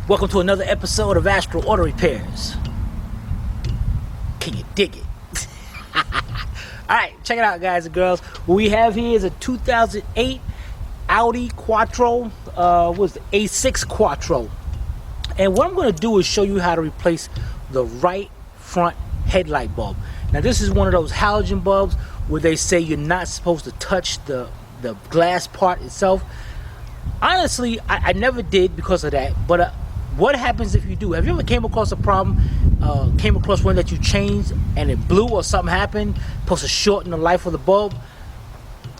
Welcome to another episode of Astro Auto Repairs. Can you dig it? Alright, check it out, guys and girls. What we have here is a 2008 Audi Quattro, what's the A6 Quattro. And what I'm going to do is show you how to replace the right front headlight bulb. Now this is one of those halogen bulbs where they say you're not supposed to touch the glass part itself. Honestly, I never did because of that, but what happens if you do? Have you ever came across a problem, came across one that you changed and it blew or something happened, supposed to shorten the life of the bulb?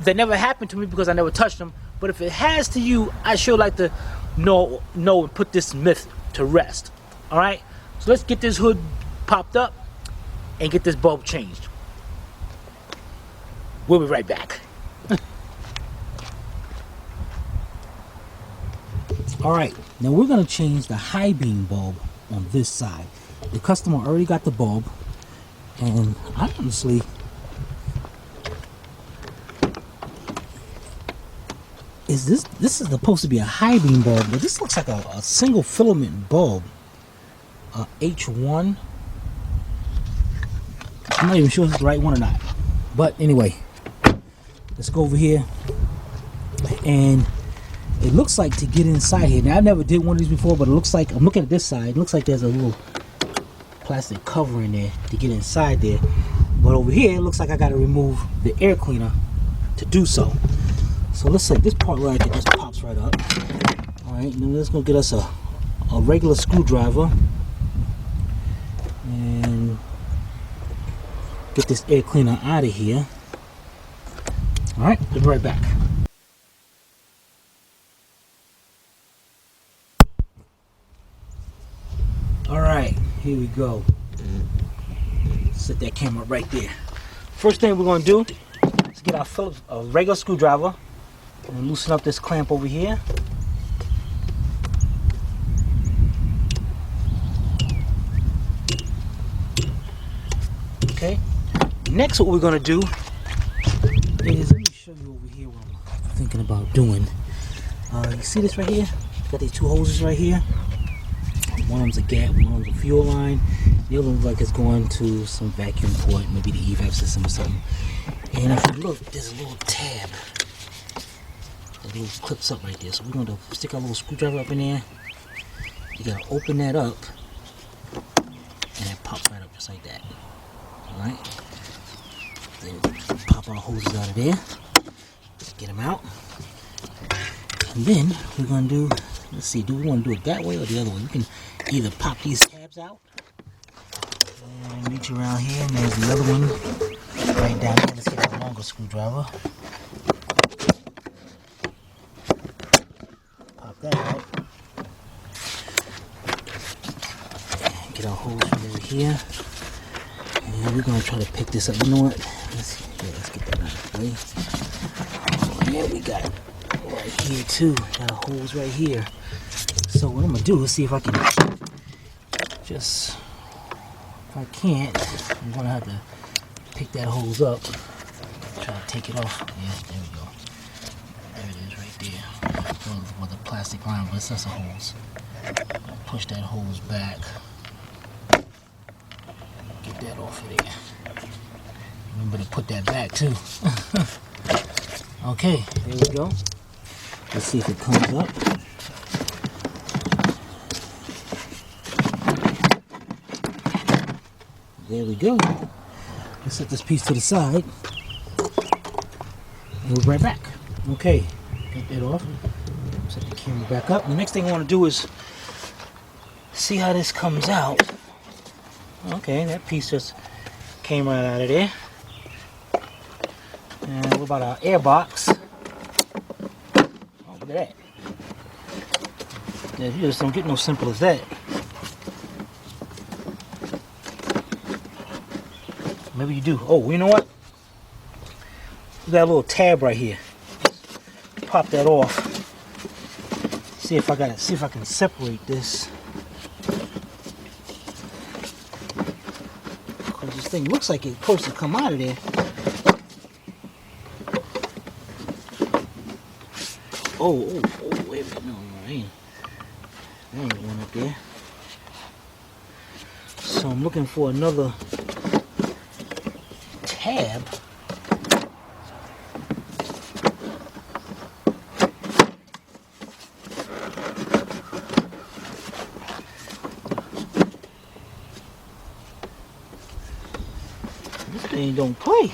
That never happened to me because I never touched them, but if it has to you, I sure like to know and put this myth to rest. Alright, so let's get this hood popped up and get this bulb changed. We'll be right back. Alright, now we're going to change the high beam bulb on this side. The customer already got the bulb, and I honestly, this is supposed to be a high beam bulb, but this looks like a single filament bulb, H1. I'm not even sure if it's the right one or not, but anyway, let's go over here. And it looks like to get inside here. Now I never did one of these before, but it looks like, I'm looking at this side, it looks like there's a little plastic cover in there to get inside there. But over here, it looks like I got to remove the air cleaner to do so. So let's say this part right there just pops right up. Alright, then let's go get us a regular screwdriver and get this air cleaner out of here. Alright, we'll be right back. Alright, here we go. Set that camera right there. First thing we're going to do is get our Phillips, a regular screwdriver, and loosen up this clamp over here. Okay. Next, what we're going to do is, let me show you over here what I'm thinking about doing. You see this right here? Got these two hoses right here. One of them's a gap, one of them's a fuel line. The other one's like it's going to some vacuum port, maybe the evap system or something. And if you look, there's a little tab. A little clips up right there. So we're going to stick our little screwdriver up in there. You got to open that up. And it pops right up just like that. Alright? Then pop our hoses out of there. Just get them out. And then we're going to do, let's see, do we want to do it that way or the other way? You can either pop these tabs out and reach around here, and there's the other one right down here. Let's get a longer screwdriver. Pop that out. And get our hose from over here. And we're going to try to pick this up. You know what? Let's get that out of the way. Oh, yeah, we got it right here too. Got a hose right here. So what I'm going to do is see if I can just, if I can't, I'm going to have to pick that hose up. Try to take it off. Yeah, there we go. There it is right there. With a plastic line, but it's just a hose. I'll push that hose back. Get that off of there. Remember to put that back too. Okay, there we go. Let's see if it comes up. There we go. Let's set this piece to the side. And we'll be right back. Okay, get that off. Set the camera back up. The next thing I want to do is see how this comes out. Okay, that piece just came right out of there. And what about our air box? Oh, look at that. Yeah, you just don't get no simple as that. Maybe you do. Oh, you know what? We got a little tab right here. Pop that off. See if I got it. See if I can separate this. Because this thing looks like it's supposed to come out of there. Oh, wait a minute. No, I ain't. There ain't one up there. So I'm looking for another tab. This thing don't play.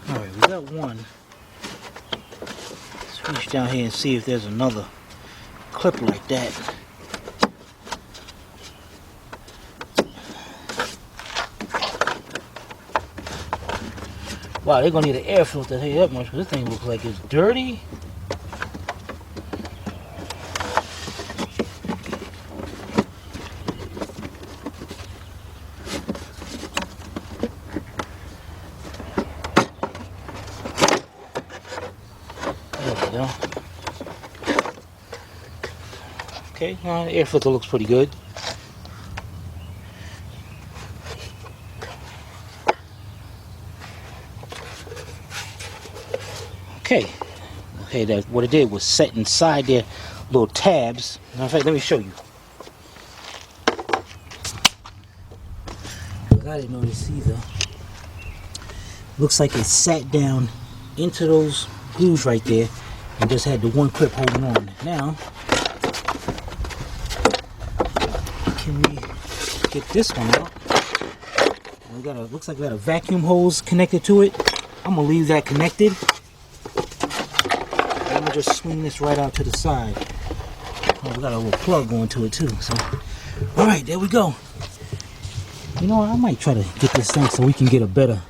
Alright, we got one. Let's reach down here and see if there's another clip like that. Wow, they're gonna need an air filter to tell you that much, because this thing looks like it's dirty. There we go. Okay, the air filter looks pretty good. Okay, that what it did was set inside their little tabs. In fact, let me show you. I didn't notice either. Looks like it sat down into those grooves right there and just had the one clip holding on. Now, can we get this one out? We got looks like we got a vacuum hose connected to it. I'm gonna leave that connected. I'm gonna just swing this right out to the side. Oh, we got a little plug going to it too. So, all right, there we go. You know what? I might try to get this thing so we can get a better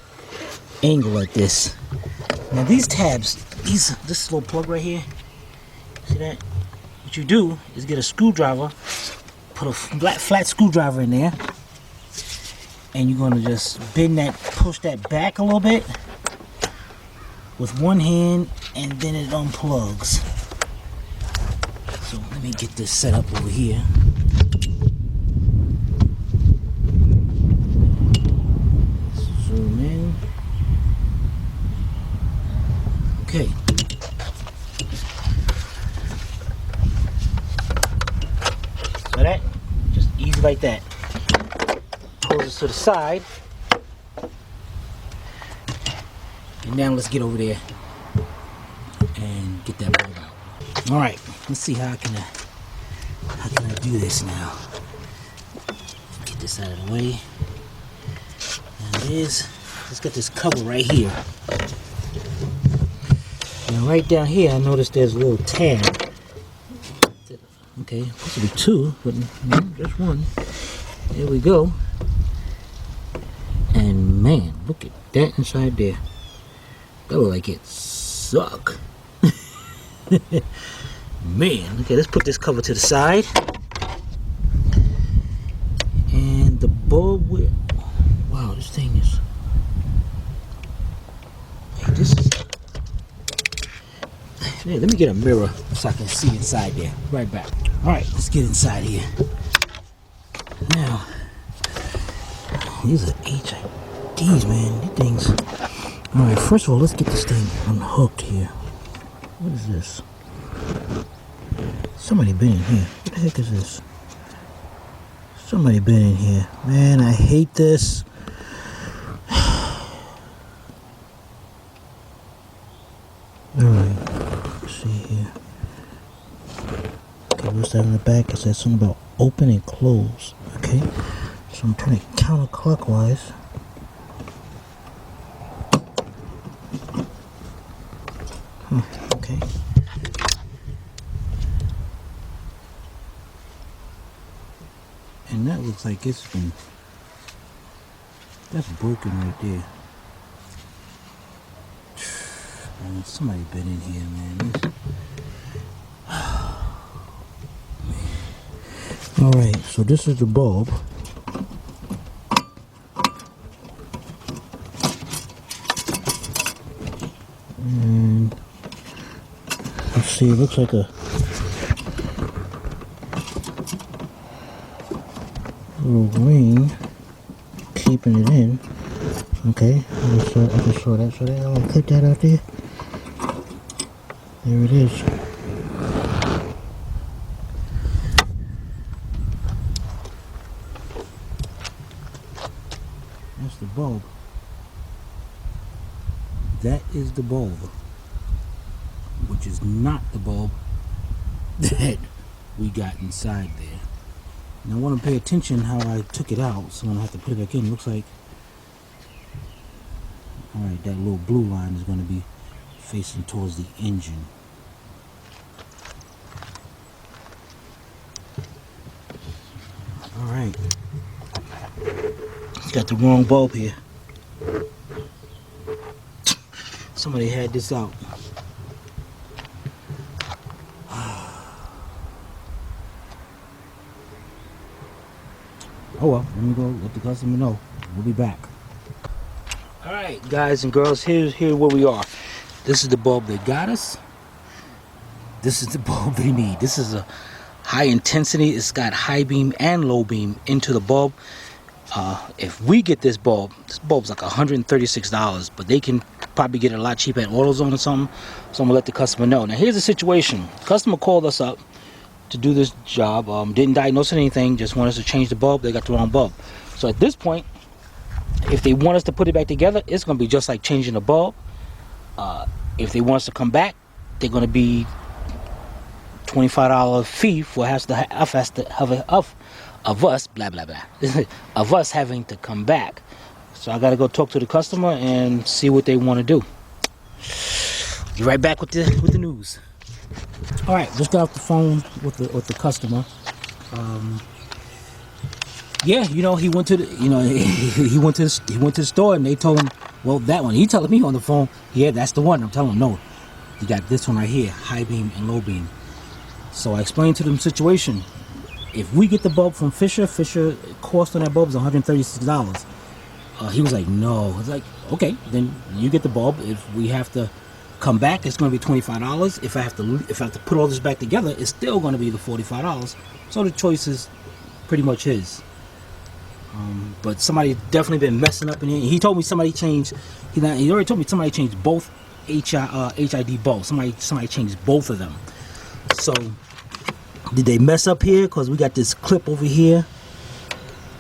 angle at this. Now these tabs, this little plug right here. See that? What you do is get a screwdriver, put a flat screwdriver in there, and you're gonna just bend that, push that back a little bit with one hand, and then it unplugs. So let me get this set up over here. Zoom in. Okay. So that, just easy like that. Pull this to the side. And now let's get over there and get that bulb out. All right, let's see how can I do this now. Get this out of the way. There it is. Let's get this cover right here. Now right down here, I noticed there's a little tab. Okay, supposed to be two, but no, just one. There we go. And man, look at that inside there. That look like it suck. Man, okay, let's put this cover to the side. And the bulb will, wow, this thing is, hey, this is, yeah, let me get a mirror so I can see inside there. Right back. All right, let's get inside here. Now, these are HIDs, man. These things. All right, first of all, let's get this thing unhooked here. What is this? Somebody been in here. What the heck is this? Somebody been in here. Man, I hate this. Alright, let's see here. Okay, what's that in the back? It says something about open and close. Okay, so I'm turning it counterclockwise. Okay. And that looks like it's been, that's broken right there. Man, somebody been in here, man. Alright, so this is the bulb. And let's see, it looks like a, little ring keeping it in. Okay, I just saw that. So I'm gonna cut that out there. There it is. That's the bulb. That is the bulb, which is not the bulb that we got inside there. Now I want to pay attention how I took it out, so I'm gonna have to put it back in. It looks like, all right, that little blue line is going to be facing towards the engine. All right, got the wrong bulb here. Somebody had this out. Oh well, let me go let the customer know. We'll be back. Alright, guys and girls, here's where we are. This is the bulb they got us. This is the bulb they need. This is a high intensity. It's got high beam and low beam into the bulb. If we get this bulb's like $136, but they can probably get it a lot cheaper at AutoZone or something. So I'm gonna let the customer know. Now here's the situation. Customer called us up to do this job, didn't diagnose anything, just want us to change the bulb. They got the wrong bulb. So at this point, if they want us to put it back together, it's going to be just like changing the bulb. If they want us to come back, they're going to be $25 fee for of us, blah blah blah, of us having to come back. So I got to go talk to the customer and see what they want to do. Be right back with the news. All right, just got off the phone with the customer. Yeah, you know, he went to the store and they told him, well, that one. He telling me on the phone, yeah, that's the one. I'm telling him, no, you got this one right here, high beam and low beam. So I explained to them the situation. If we get the bulb from Fisher cost on that bulb is $136. He was like, no. I was like, okay, then you get the bulb. If we have to come back, it's going to be $25. If I have to put all this back together, it's still going to be the $45. So the choice is pretty much his. But somebody definitely been messing up in here. He told me somebody changed. He already told me somebody changed both HID bulbs. Somebody changed both of them. So did they mess up here? Because we got this clip over here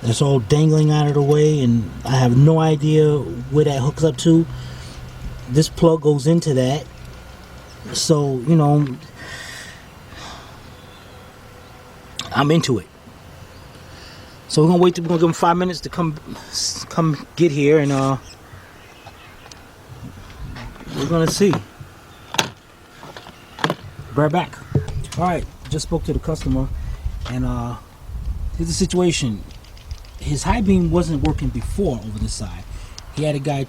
that's all dangling out of the way, and I have no idea where that hooks up to. This plug goes into that, so you know, I'm into it. So we're gonna wait. We're gonna give them 5 minutes to come get here, and we're gonna see. Right back. All right, just spoke to the customer, and here's the situation. His high beam wasn't working before over this side. He had a guy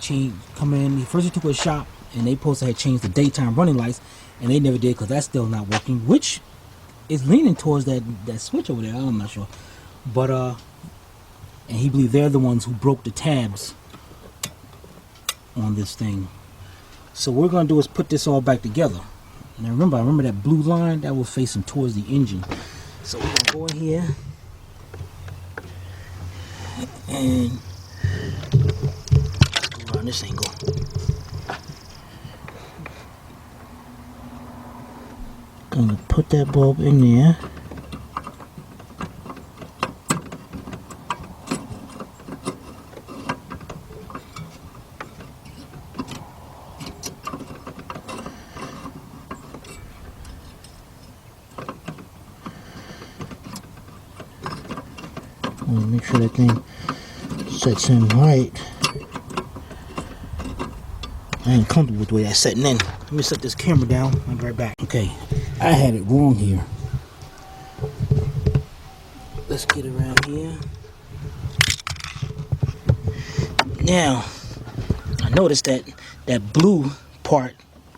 come in. First he took to a shop, and they supposed to have changed the daytime running lights, and they never did because that's still not working, which is leaning towards that switch over there. I'm not sure, but and he believed they're the ones who broke the tabs on this thing. So what we're gonna do is put this all back together. Now I remember that blue line that was facing towards the engine. So we're gonna go in here and go around this angle. Gonna put that bulb in there. Make sure that thing sets in right. I ain't comfortable with the way that's setting in. Let me set this camera down. I'll be right back. Okay, I had it wrong here. Let's get around here. Now, I noticed that blue part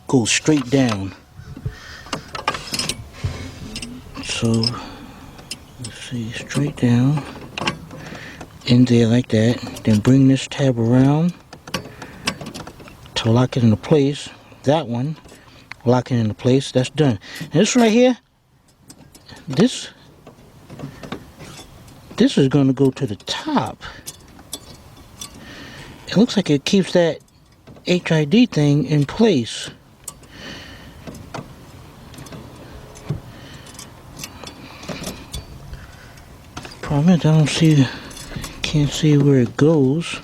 goes straight down. So, let's see, straight down. In there like that, then bring this tab around to lock it into place. That one, lock it into place. That's done. And this right here, this this is going to go to the top. It looks like it keeps that HID thing in place. Problem is, I don't see, can't see where it goes.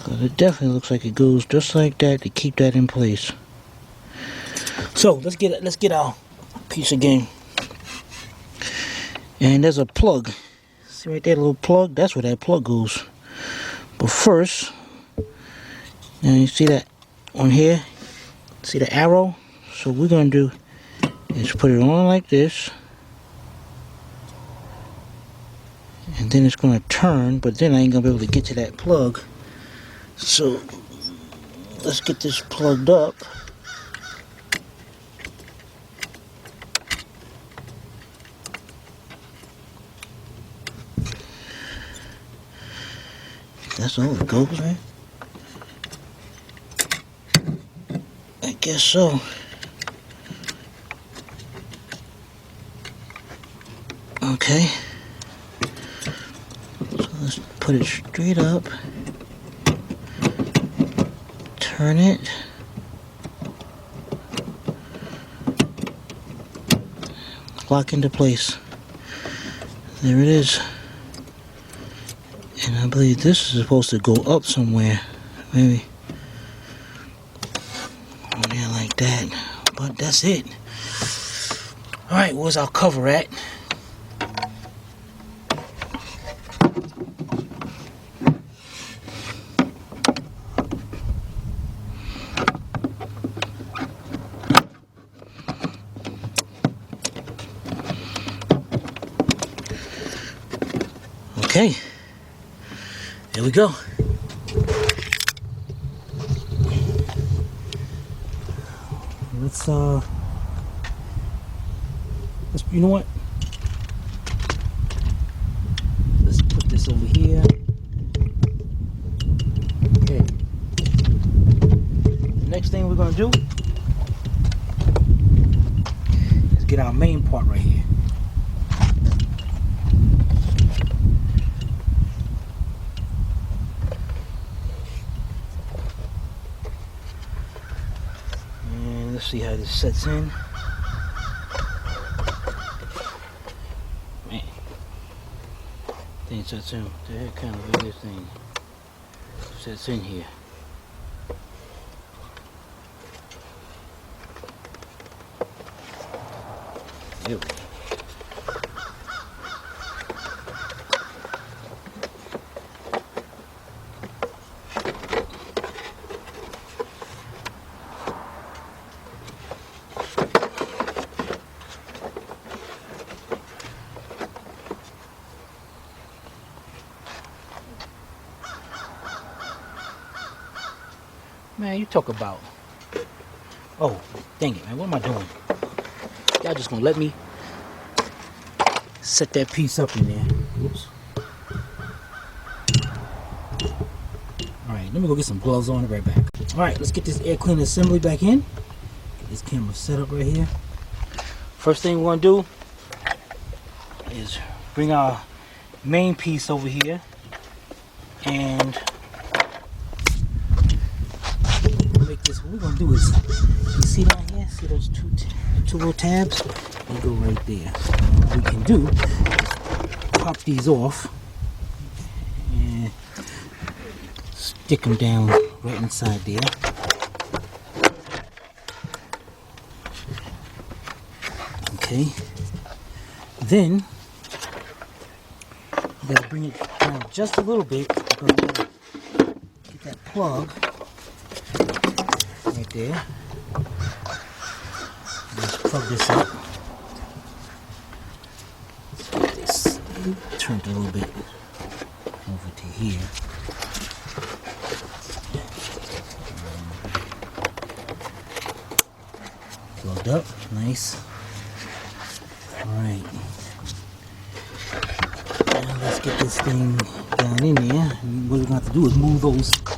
But it definitely looks like it goes just like that to keep that in place. So let's get our piece again. And there's a plug. See right there, little plug? That's where that plug goes. But first, now you see that on here? See the arrow? So what we're gonna do is put it on like this. And then it's gonna turn, but then I ain't gonna be able to get to that plug. So let's get this plugged up. That's all it goes, right? I guess so. Okay. So let's put it straight up. Turn it. Lock into place. There it is. And I believe this is supposed to go up somewhere. Maybe. Yeah, like that. But that's it. Alright, where's our cover at? Okay. Here we go. Let's you know what? Let's put this over here. Okay. The next thing we're gonna do is get our main part right here. Let's see how this sets in. Man, thing sets in. The heck kind of way this thing sets in here. There we go. Man, you talk about. Oh, dang it, man. What am I doing? Y'all just gonna let me set that piece up in there. Oops. Alright, let me go get some gloves on. Right back. Alright, let's get this air cleaner assembly back in. Get this camera set up right here. First thing we're gonna do is bring our main piece over here and this. What we're gonna do is, you see down here, see those two little tabs? They go right there. What we can do is pop these off and stick them down right inside there. Okay. Then you gotta bring it down just a little bit because we gotta get that plug right there. Let's plug this up. Let's get this turned a little bit over to here. Plugged up, nice. Alright. Now let's get this thing down in there. And what we're going to have to do is move that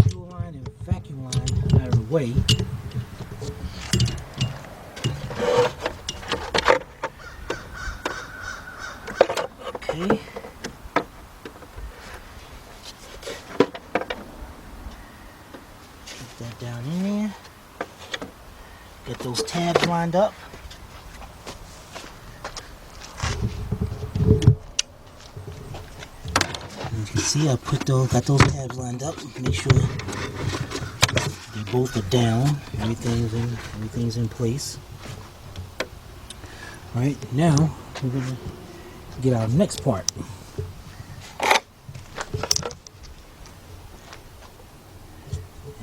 fuel line and vacuum line out of the way. Okay. Put that down in there. Get those tabs lined up. And you can see I got those tabs lined up. Make sure they both are down. Everything's in place. All right, now we're gonna get our next part.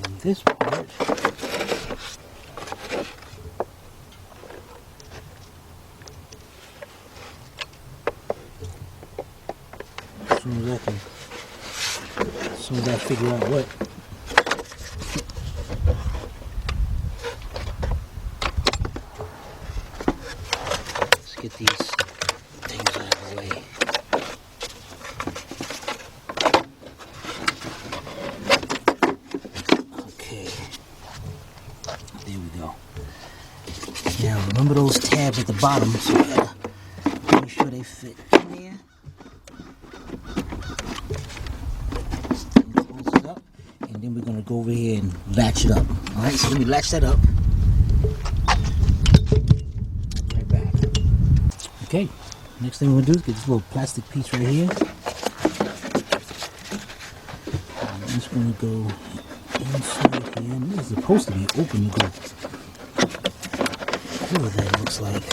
And this part, as soon as I figure out what. Let's get these things out of the way. Okay, there we go. Now remember those tabs at the bottom, so we gotta make sure they fit in there. Close it up, and then we're gonna go over here and latch it up. All right, so let me latch that up. Right back. Okay, next thing we're gonna do is get this little plastic piece right here. I'm just gonna go inside here. And this is supposed to be open to go. Look what that looks like.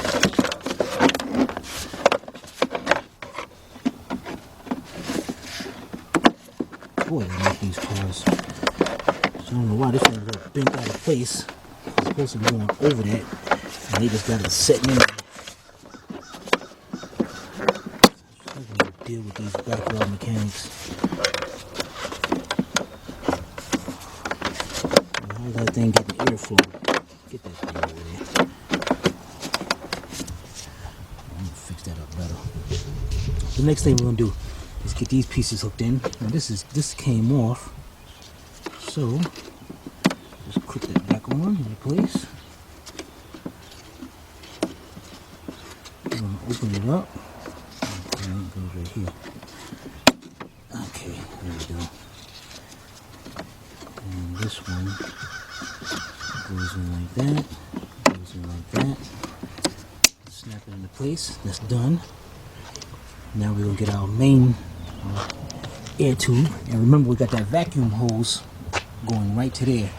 Boy, they make these cars. So I don't know why this one got bent out of place. It's supposed to be going over that, and they just got it sitting in there. I'm going to deal with these backyard mechanics. How's that thing getting airflow? Get that thing over there. I'm going to fix that up better. The next thing we're going to do is get these pieces hooked in. Now this came off, so just click that back on in place. I'm going to open it up. Okay, it goes right here. Okay, there we go. And this one goes in like that, goes in like that. Snap it into place. That's done. Now we're going to get our main air tube, and remember we got that vacuum hose going right to there.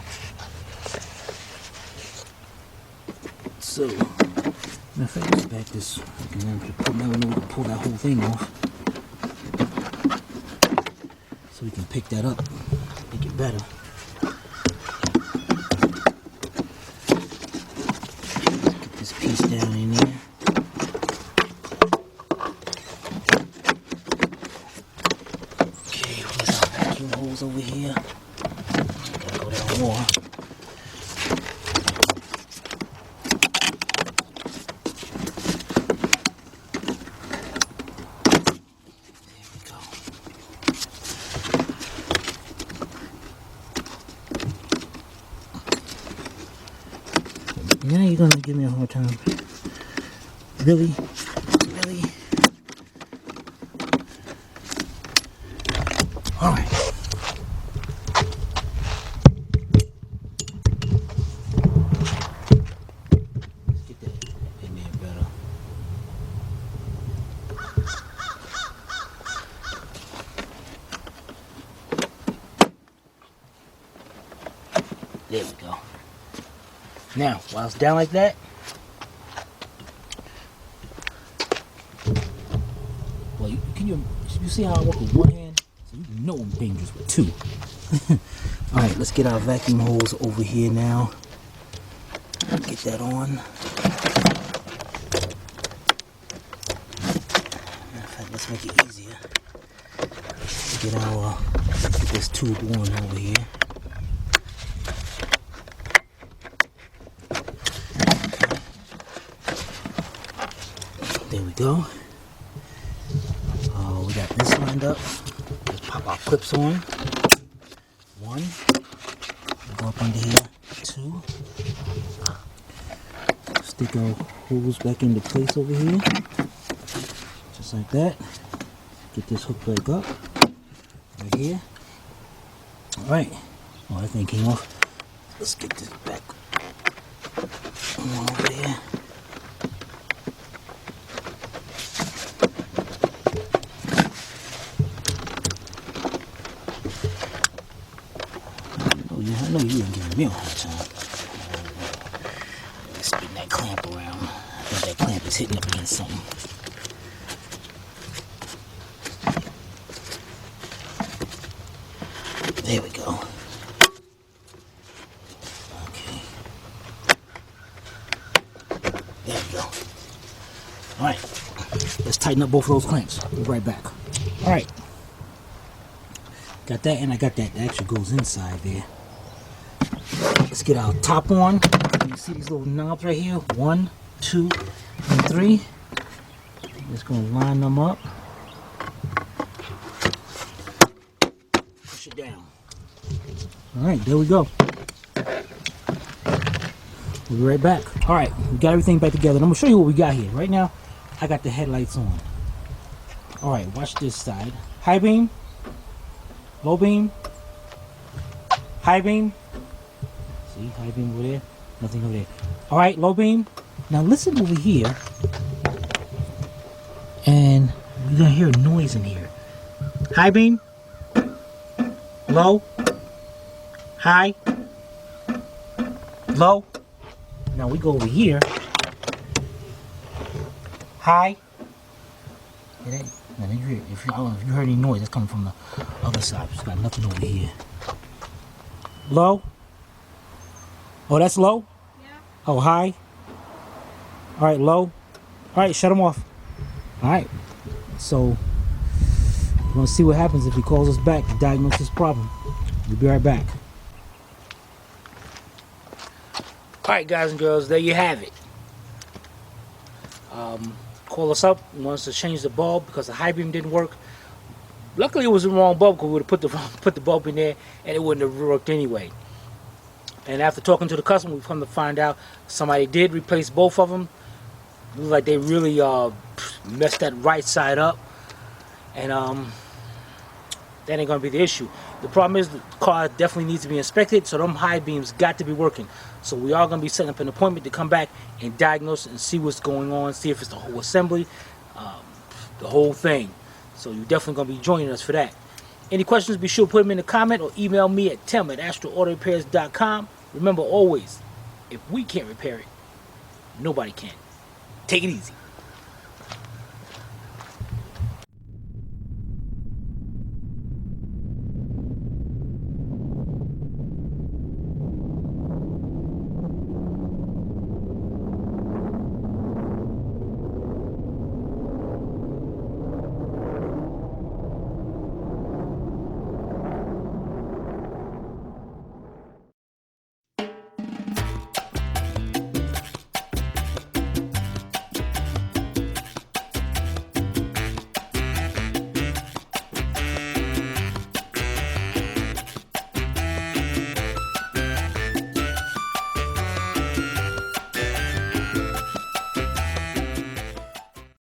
So, if I just back this, now we know we can pull that whole thing off, so we can pick that up, make it better. Get this piece down in there. Over here, gotta go down more. There we go. Now you're gonna give me a hard time. Really? Really? All right. There we go. Now, while it's down like that, well, you see how I work with one hand? So you know I'm dangerous with two. All right, let's get our vacuum hose over here now. Get that on. Matter of fact, let's make it easier. Get this tube on over here. There we go. We got this lined up. Let's pop our clips on. 1. Go up under here. 2. Stick our hose back into place over here. Just like that. get this hook back up right here. All right. Oh, that thing came off. Let's get this back over there. I know you ain't giving me a hard time. Let's spin that clamp around. I think that clamp is hitting up against something. There we go. Okay. There we go. Alright. Let's tighten up both of those clamps. We'll be right back. Alright. Got that, and I got that. That actually goes inside there. Let's get our top on. You see these little knobs right here? 1, 2, and 3. Just gonna line them up. Push it down. Alright, there we go. We'll be right back. Alright, we got everything back together. I'm gonna show you what we got here. Right now, I got the headlights on. Alright, watch this side. High beam, low beam, high beam. See, high beam over there, nothing over there. Alright, low beam. Now listen over here. And you're gonna hear a noise in here. High beam, low, high, low. Now we go over here. High. It ain't. Now if you heard any noise, that's coming from the other side. It's got nothing over here. Low. Oh, that's low? Yeah. Oh, high. All right, low. All right, shut them off. All right. So we're gonna see what happens if he calls us back to diagnose this problem. We'll be right back. All right, guys and girls, there you have it. Call us up. We want us to change the bulb because the high beam didn't work. Luckily, it was the wrong bulb because we would have put the bulb in there and it wouldn't have worked anyway. And after talking to the customer, we've come to find out somebody did replace both of them. It looks like they really messed that right side up, and that ain't gonna be the issue. The problem is the car definitely needs to be inspected, so them high beams got to be working. So we are gonna be setting up an appointment to come back and diagnose it and see what's going on, see if it's the whole assembly, the whole thing. So you're definitely gonna be joining us for that. Any questions, be sure to put them in the comment or email me at tim@astroautorepairs.com. Remember always, if we can't repair it, nobody can. Take it easy.